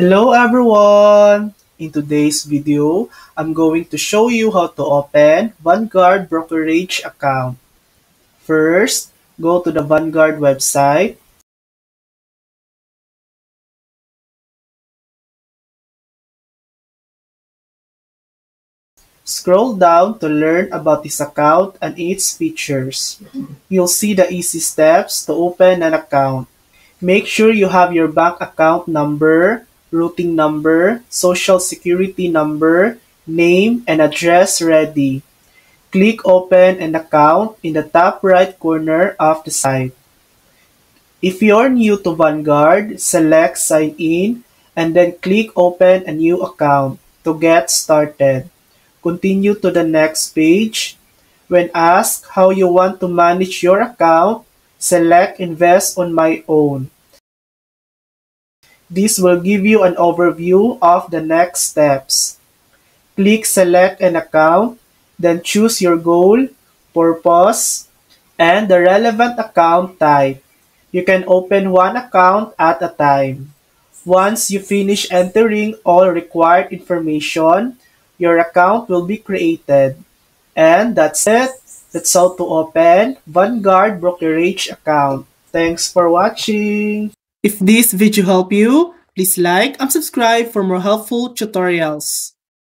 Hello everyone! In today's video, I'm going to show you how to open Vanguard brokerage account. First, go to the Vanguard website. Scroll down to learn about this account and its features. You'll see the easy steps to open an account. Make sure you have your bank account number, routing number, social security number, name, and address ready. Click Open an account in the top right corner of the site. If you're new to Vanguard, select Sign In and then click Open a new account to get started. Continue to the next page. When asked how you want to manage your account, select Invest on My Own. This will give you an overview of the next steps. Click Select an account, then choose your goal, purpose, and the relevant account type. You can open one account at a time. Once you finish entering all required information, your account will be created. And that's it. That's how to open Vanguard brokerage account. Thanks for watching. If this video helped you, please like and subscribe for more helpful tutorials.